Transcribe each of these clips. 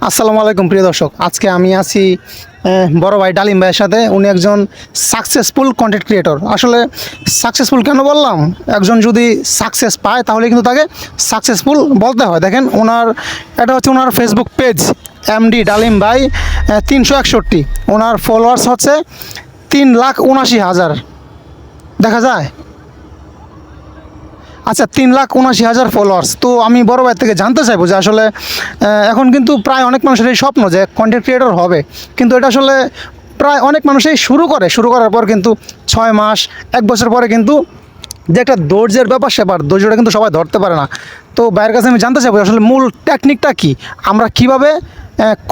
আসসালামু আলাইকুম প্রিয় দর্শক, আজকে আমি আছি বড় ভাই ডালিম ভাইয়ের সাথে। উনি একজন সাকসেসফুল কন্টেন্ট ক্রিয়েটর। আসলে সাকসেসফুল কেন বললাম, একজন যদি সাকসেস পায় তাহলে কিন্তু তাকে সাকসেসফুল বলতে হয়। দেখেন এটা হচ্ছে ওনার ফেসবুক পেজ এমডি ডালিম ভাই 361। ওনার ফলোয়ার্স হচ্ছে 3,79,000 দেখা যায়। আচ্ছা, 3,79,000 ফলোয়ার্স। তো আমি বড় ভাই থেকে জানতে চাইবো যে আসলে এখন কিন্তু প্রায় অনেক মানুষের এই স্বপ্ন যে কন্টেন্ট ক্রিয়েটর হবে, কিন্তু এটা আসলে প্রায় অনেক মানুষই শুরু করার পর কিন্তু 6 মাস 1 বছর পরে কিন্তু যে একটা ধৈর্যের ব্যাপার ধৈর্যটা কিন্তু সবাই ধরতে পারে না। তো ভাইয়ের কাছে আমি জানতে চাইবো আসলে মূল টেকনিকটা কি, আমরা কিভাবে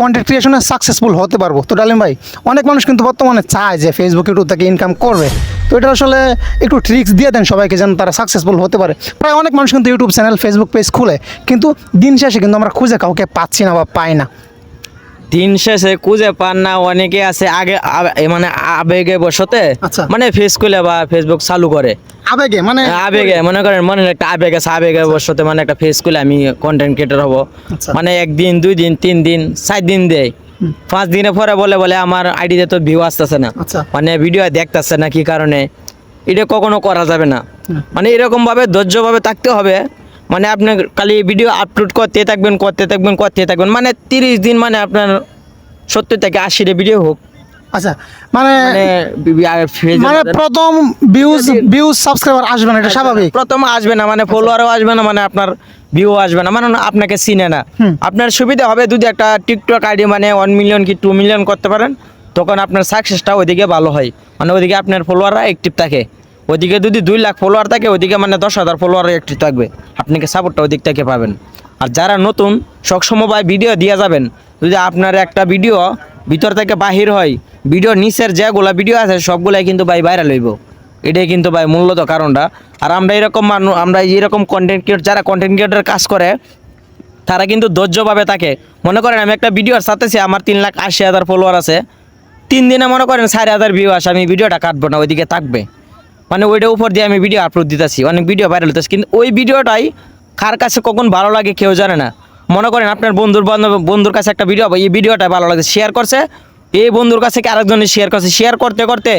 কন্টেন্ট ক্রিয়েশনে সাকসেসফুল হতে পারবো। তো ডালিম ভাই, অনেক মানুষ কিন্তু বর্তমানে চায় যে ফেসবুক ইউটিউব থেকে ইনকাম করবে, তো এটা আসলে একটু ট্রিক্স দিয়ে দেন সবাইকে যেন তারা সাকসেসফুল হতে পারে। প্রায় অনেক মানুষ কিন্তু ইউটিউব চ্যানেল ফেসবুক পেজ খুলে, কিন্তু দিন শেষে কিন্তু আমরা খুঁজে কাউকে পাচ্ছি না বা পাই না। দিন শেষে খুঁজে পান না, অনেকে আছে মানে আবেগে বসতে আচ্ছা। মানে ফেস খুলে বা ফেসবুক চালু করে আবেগে মনে করেন, মনে একটা আবেগ আছে, আবেগে বসতে মানে একটা ফেস খুলে আমি কন্টেন্ট ক্রিয়েটর হব। আচ্ছা। মানে 1 দিন 2 দিন 3 দিন 4 দিন দেয়, 5 দিনের পরে বলে আমার আইডিতে তো ভিউ আসতেছে না, আচ্ছা। মানে ভিডিও দেখতেছে না, কি কারণে। এটা কখনো করা যাবে না। মানে এরকম ভাবে ধৈর্যভাবে থাকতে হবে। মানে আপনি খালি ভিডিও আপলোড করতে থাকবেন মানে 30 দিন, মানে আপনার 70 থেকে 80 ভিডিও হোক। আচ্ছা, মানে মানে প্রথম ভিউজ সাবস্ক্রাইবার আসবে না, এটা স্বাভাবিক। প্রথম আসবে না, মানে ফলোয়ারও আসবে না, মানে আপনার ভিউ আসবে না, মানে আপনাকে চিনে না। আপনার সুবিধা হবে যদি একটা টিকটক আইডি মানে 1 মিলিয়ন কি 2 মিলিয়ন করতে পারেন, তখন আপনার সাকসেসটা ওইদিকে ভালো হয়। মানে ওইদিকে আপনার ফলোয়াররা অ্যাক্টিভ থাকে। ওইদিকে যদি 2 লাখ ফলোয়ার থাকে, ওইদিকে মানে 10,000 ফলোয়ার অ্যাক্টিভ থাকবে, আপনাকে সাপোর্টটা ওই দিক থেকে পাবেন। আর যারা নতুন, সবসময় ভাই ভিডিও দিয়ে যাবেন। যদি আপনার একটা ভিডিও ভিতর থেকে বাহির হয়, ভিডিও নিচের যেগুলা ভিডিও আছে সবগুলাই কিন্তু ভাই ভাইরাল হইব। এটাই কিন্তু ভাই মূলত কারণটা। আর আমরা এরকম কন্টেন্ট ক্রিয়েটর, যারা কন্টেন্ট ক্রিয়েটর কাজ করে, তারা কিন্তু ধৈর্যভাবে থাকে। মনে করেন আমি একটা ভিডিওর সাথেছি, আমার 3,80,000 ফলোয়ার আছে, 3 দিনে মনে করেন 4,000 ভিউ আসে, আমি ভিডিওটা কাটবো না, ওইদিকে থাকবে। মানে ওইটার উপর দিয়ে আমি ভিডিও আপলোড দিতেছি, অনেক ভিডিও ভাইরাল হতেছে, কিন্তু ওই ভিডিওটাই কার কাছে কখন ভালো লাগে কেউ জানে না। মনে করেন আপনার বন্ধুর কাছে একটা ভিডিও, এই ভিডিওটা ভালো লাগে, শেয়ার করছে, এই বন্ধুর কাছে কি আরেকজনে শেয়ার করছে, শেয়ার করতে করতে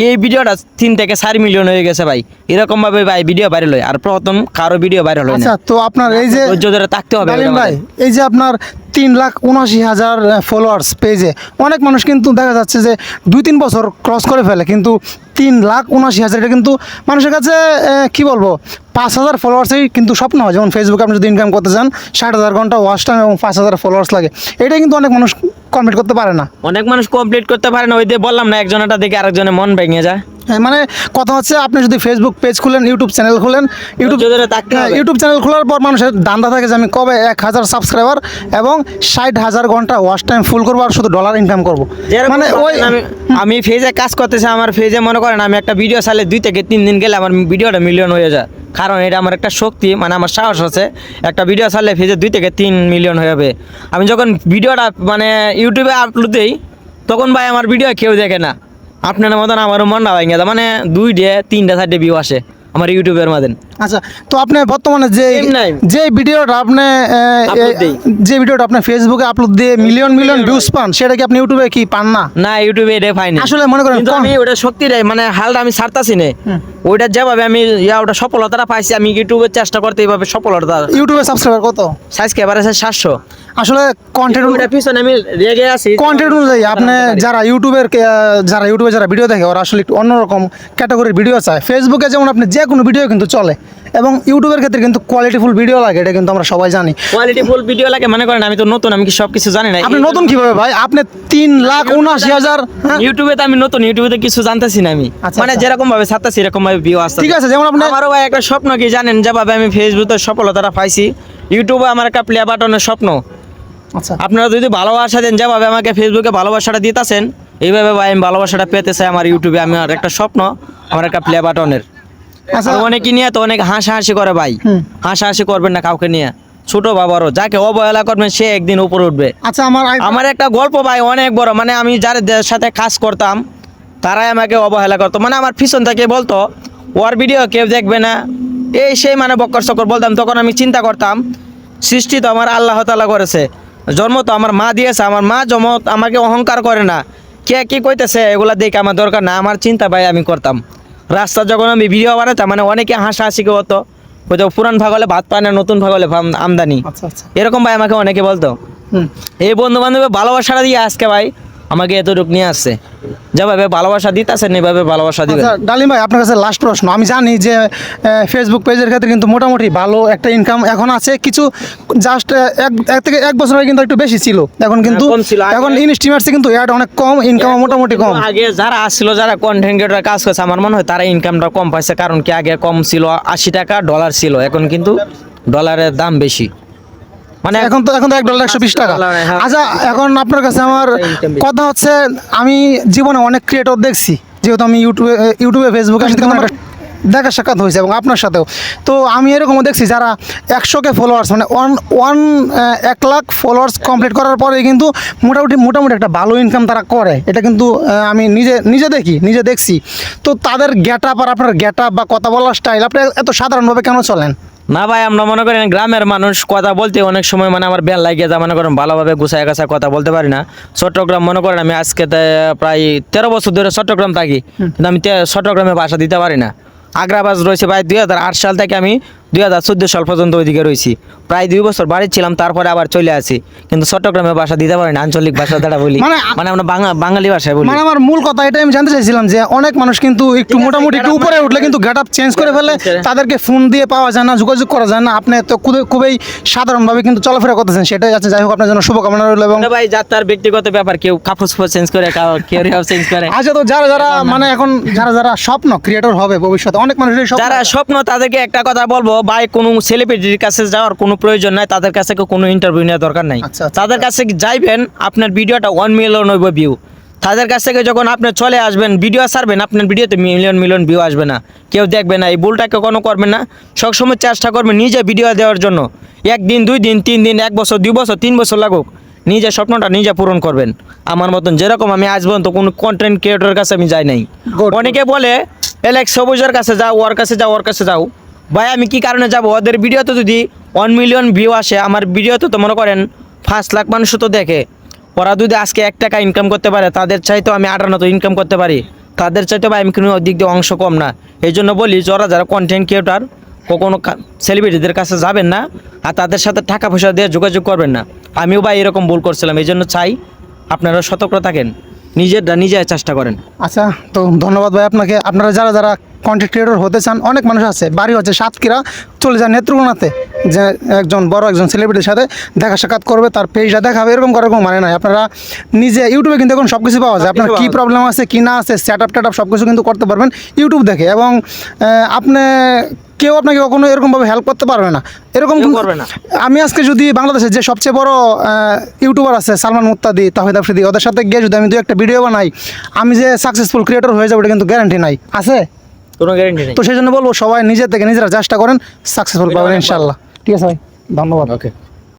এই ভিডিওটা 3 থেকে 4 মিলিয়ন হয়ে গেছে ভাই। এরকম ভাবে ভাই ভিডিও ভাইরাল হয়, আর প্রথম কারো ভিডিও ভাইরাল হয় না। আচ্ছা, তো আপনার এই যে ধৈর্য ধরে থাকতে হবে ভাই, এই যে আপনার 3,79,000 ফলোয়ার্স পেজে অনেক মানুষ কিন্তু দেখা যাচ্ছে যে 2-3 বছর ক্রস করে ফেলে, কিন্তু 3,79,000 এটা কিন্তু মানুষের কাছে কি বলবো, 5,000 ফলোয়ার্সই কিন্তু স্বপ্ন হয়। যেমন ফেসবুকে আপনি যদি ইনকাম করতে চান 60,000 ঘন্টা ওয়াচ টাইম এবং 5,000 ফলোয়ার্স লাগে, এটা কিন্তু অনেক মানুষ কমপ্লিট করতে পারে না। অনেক মানুষ কমপ্লিট করতে পারে না, ওই যে বললাম না, একজনেরটা দেখে আরেকজনের মন ভেঙে যায়। হ্যাঁ, মানে কথা হচ্ছে আপনি যদি ফেসবুক পেজ খুলেন, ইউটিউব চ্যানেল খুলেন, ইউটিউব চ্যানেল খোলার পর মানুষের ধান্দা থাকে যে আমি কবে 1,000 সাবস্ক্রাইবার এবং 60,000 ঘন্টা ওয়াচ টাইম ফুল করবো আর শুধু ডলার ইনকাম করবো। মানে ওই আমি ফেজে কাজ করতেছি, আমার ফেজে মনে করেন আমি একটা ভিডিও চাইলে 2 থেকে 3 দিন গেলে আমার ভিডিওটা মিলিয়ন হয়ে যায়। কারণ এটা আমার একটা শক্তি, মানে আমার সাহস আছে, একটা ভিডিও চাইলে ফেজে 2 থেকে 3 মিলিয়ন হয়ে যাবে। আমি যখন ভিডিওটা মানে ইউটিউবে আপলোড দিই, তখন ভাই আমার ভিডিও কেউ দেখে না। আপনার মতন আমারও মনটা ভেঙে যায়, মানে 2, 3, 4 ভিউ আসে আমার ইউটিউবের মাঝে। আচ্ছা, তো আপনি বর্তমানে যে ভিডিওটা আপনি ফেসবুকে আপলোড দিয়ে মিলিয়ন ভিউজ পান, সেটা কি আপনি ইউটিউবে কি পান না? না, ইউটিউবে এটা পাইনি আসলে মনে করেন আমি ওটা শক্তি দেয়, মানে হালটা আমি ছাড়তাছি না। ওইটা যেভাবে আমি ওটা সফলতাটা পাইছি, আমি ইউটিউবে চেষ্টা করতে এইভাবে সফলতা। ইউটিউবে সাবস্ক্রাইবার কত? সাবস্ক্রাইবার আছে 700। আসলে কন্টেন্ট পিছনে আমি রেগে আছি, কন্টেন্ট অনুযায়ী আপনি যারা ইউটিউবে যারা ভিডিও দেখে, ওরা আসলে একটু অন্যরকম ক্যাটাগরির ভিডিও চায়। ফেসবুকে যেমন আপনি যে কোনো ভিডিও কিন্তু চলে, এবং ইউটিউবের ক্ষেত্রে কিন্তু কোয়ালিটিফুল ভিডিও লাগে, এটা কিন্তু আমরা সবাই জানি। কোয়ালিটিফুল ভিডিও লাগে, মনে করেন আমি তো নতুন, আমি কি সব কিছু জানি না। আপনি নতুন কিভাবে ভাই? আপনি 3,79,000 ইউটিউবে তো আমি নতুন, ইউটিউবে তো কিছু জানতেছি না আমি। মানে যেরকম ভাবে ছাড়তেছি এরকম ভাবে ভিউ আসছে। ঠিক আছে, যেমন আপনি আমারও ভাই একটা স্বপ্ন, কি জানেন, যেভাবে আমি ফেসবুকে সফলতাটা পাইছি, ইউটিউবে আমার একটা প্লে বাটনের স্বপ্ন। আচ্ছা, আপনারা যদি ভালোবাসা দেন, যেভাবে আমাকে ফেসবুকে ভালোবাসাটা দিতেছেন, এইভাবে ভাই আমি ভালোবাসাটা পেতে চাই আমার ইউটিউবে। আমার একটা স্বপ্ন, আমার একটা প্লে বাটনের। আচ্ছা, অনেকে নিয়ে তো অনেক হাসাহাসি করে ভাই, হাসাহাসি করবেন না কাউকে নিয়ে, ছোট বা বড়, যাকে অবহেলা করবেন সে একদিন উপরে উঠবে। আচ্ছা, আমার একটা গল্প ভাই অনেক বড়, মানে আমি যাদের সাথে কাজ করতাম তারাই আমাকে অবহেলা করতো, মানে আমার পিছন থেকে বলতো ওর ভিডিও কেউ দেখবে না, এই সেই মানে বক্কর চক্কর বলতাম। তখন আমি চিন্তা করতাম, সৃষ্টি তো আমার আল্লাহ তাআলা করেছে, জন্ম তো আমার মা দিয়েছে, আমার মা জন্ম আমাকে অহংকার করে না, কে কি কইতেছে এগুলা দেখে আমার দরকার না, আমার চিন্তা ভাই আমি করতাম। রাস্তা যখন আমি ভিডিও বানাতাম মানে অনেকে হাসাহাসি হতো, হয়তো পুরান ভাগ হলে ভাত পায় না, নতুন ভাগ হলে আমদানি, আচ্ছা আচ্ছা। এরকম ভাই আমাকে অনেকে বলতো। হুম। এই বন্ধু বান্ধবের ভালোবাসাটা দিয়ে আজকে ভাই আমাকে এতটুকু নিয়ে আসছে, যেভাবে ভালোবাসা দিতেছেন এইভাবে ভালোবাসা দিবেন। আচ্ছা ডালিম ভাই, আপনার কাছে লাস্ট প্রশ্ন। আমি জানি যে ফেসবুক পেজের ক্ষেত্রে কিন্তু মোটামুটি ভালো একটা ইনকাম এখন আছে, কিছু জাস্ট এক থেকে এক বছর আগে কিন্তু একটু বেশি ছিল, এখন কিন্তু কম ছিল আগে। এখন ইনস্ট্রিমার্সে কিন্তু অ্যাড অনেক কম, ইনকাম মোটামুটি কম। আগে যারা আসছিল, যারা কন্টেন্ট ক্রিয়েটর কাজ করছে, আমার মনে হয় তারা ইনকামটা কম পাইছে, কারণ কি আগে কম ছিল, 80 টাকা ডলার ছিল, এখন কিন্তু ডলারের দাম বেশি, মানে এখন তো $1 120 টাকা। হ্যাঁ। আচ্ছা এখন আপনার কাছে আমার কথা হচ্ছে, আমি জীবনে অনেক ক্রিয়েটর দেখছি, যেহেতু আমি ইউটিউবে ফেসবুকে দেখা সাক্ষাৎ হয়েছে এবং আপনার সাথেও। তো আমি এরকমও দেখছি যারা 100K ফলোয়ার্স মানে 1 লাখ ফলোয়ার্স কমপ্লিট করার পরে কিন্তু মোটামুটি একটা ভালো ইনকাম তারা করে, এটা কিন্তু আমি নিজে দেখছি। তো তাদের গেট আপ আর আপনার গেট আপ বা কথা বলার স্টাইল, আপনি এত সাধারণভাবে কেন চলেন? না ভাই, আমরা মনে করেন গ্রামের মানুষ, কথা বলতে অনেক সময় মানে আমার বেল লাগিয়ে যায়, মনে করেন ভালোভাবে গুছায় গাছায় কথা বলতে পারি না। চট্টগ্রাম মনে করেন আমি আজকে প্রায় 13 বছর ধরে চট্টগ্রাম থাকি, কিন্তু আমি চট্টগ্রামে ভাষা দিতে পারি না। আগ্রাবাজ রয়েছে ভাই 2008 সাল থেকে আমি 2014 সাল পর্যন্ত ওইদিকে রয়েছি, প্রায় 2 বছর বাড়ি ছিলাম, তারপরে আবার চলে আসি, কিন্তু চট্টগ্রামে ভাষা দিতে পারি না, আঞ্চলিক ভাষা দ্বারা বলি, মানে আমরা বাঙালি ভাষায় বলি। মানে আমার মূল কথা এটাই আমি জানতে চাইছিলাম যে অনেক মানুষ কিন্তু একটু মোটামুটি একটু উপরে উঠলে কিন্তু গেট আপ চেঞ্জ করে ফেলে, তাদেরকে ফোন দিয়ে পাওয়া যায় না, যোগাযোগ করা যায় না। আপনি তো খুবই সাধারণভাবে কিন্তু চলাফেরা করতেছেন, সেটাই আছে। যাই হোক, আপনার জন্য শুভকামনা রইল। এবং ভাই যার তার ব্যক্তিগত ব্যাপার, কেউ কাপড় চেঞ্জ করে, কেউ চেঞ্জ করে। আচ্ছা, তো যারা মানে এখন যারা স্বপ্ন ক্রিয়েটর হবে ভবিষ্যতে, অনেক মানুষের স্বপ্ন, যারা স্বপ্ন, তাদেরকে একটা কথা বলবো ভাই, কোনো সেলিব্রিটির কাছে যাওয়ার কোনো প্রয়োজন নাই, তাদের কাছে কোনো ইন্টারভিউ নেওয়ার দরকার নাই। আচ্ছা, আচ্ছা। তাদের কাছে যাইবেন, আপনার ভিডিওটা 1 মিলিয়ন হইব ভিউ, তাদের কাছ থেকে যখন আপনি চলে আসবেন, ভিডিও ছাড়বেন, আপনার ভিডিওতে মিলিয়ন ভিউ আসবে না, কেউ দেখবে না। এই ভুলটাকে কোনো করবেন না, সবসময় চেষ্টা করবেন নিজে ভিডিও দেওয়ার জন্য। 1 দিন 2 দিন 3 দিন 1 বছর 2 বছর 3 বছর লাগুক, নিজের স্বপ্নটা নিজে পূরণ করবেন। আমার মতন যেরকম আমি আজ পর্যন্ত কোনো কন্টেন্ট ক্রিয়েটরের কাছে আমি যাই নাই। Good. অনেকে বলে এলেক্স সবুজের কাছে যাও, ওর কাছে যাও। ভাই আমি কি কারণে যাব? ওদের ভিডিওতে যদি 1 মিলিয়ন ভিউ আসে, আমার ভিডিওতে তো মনে করেন 5 লাখ মানুষ তো দেখে, ওরা যদি আজকে 1 টাকা ইনকাম করতে পারে, তাদের চাইতেও আমি 58 ইনকাম করতে পারি, তাদের চাইতেও ভাই আমি কোনো দিক দিয়ে অংশ কম না। এই জন্য বলি, যারা কন্টেন্ট ক্রিয়েটর, কখনো সেলিব্রিটিদের কাছে যাবেন না, আর তাদের সাথে টাকা পয়সা দিয়ে যোগাযোগ করবেন না। আমিও ভাই এরকম ভুল করছিলাম, এই জন্য চাই আপনারা সতর্ক থাকেন, নিজে চেষ্টা করেন। আচ্ছা, তো ধন্যবাদ ভাই আপনাকে। আপনারা যারা কন্টেন্ট ক্রিয়েটর হতে চান, অনেক মানুষ আছে, বাড়ি হচ্ছে সাতক্ষীরা, চলে যায় নেত্রকোনাতে, যে একজন সেলিব্রিটির সাথে দেখা সাক্ষাৎ করবে, তার পেজটা দেখাবে, এরকম করার কোনো মানে নাই। আপনারা নিজে ইউটিউবে কিন্তু এখন সব কিছু পাওয়া যায়, আপনার কী প্রবলেম আছে কি না আছে, সেট আপ সব কিছু কিন্তু করতে পারবেন ইউটিউব দেখে। এবং কেউ আপনাকে কখনো এরকমভাবে হেল্প করতে পারবে না, এরকম কেউ করবে না। আমি আজকে যদি বাংলাদেশের যে সবচেয়ে বড় ইউটিউবার আছে, সালমান মুত্তাদি, তাহিদ আফ্রিদি, ওদের সাথে গিয়ে যদি আমি 2-1টা ভিডিও বানাই, আমি যে সাকসেসফুল ক্রিয়েটর হয়ে যাবো, এটা কিন্তু গ্যারান্টি নাই, আছে কোনো গ্যারান্টি নেই। তো সেই জন্য বলবো, সবাই নিজের থেকে নিজেরা চেষ্টা করেন, সাকসেসফুল পাবেন ইনশাল্লাহ। ঠিক আছে ভাই, ধন্যবাদ। ওকে।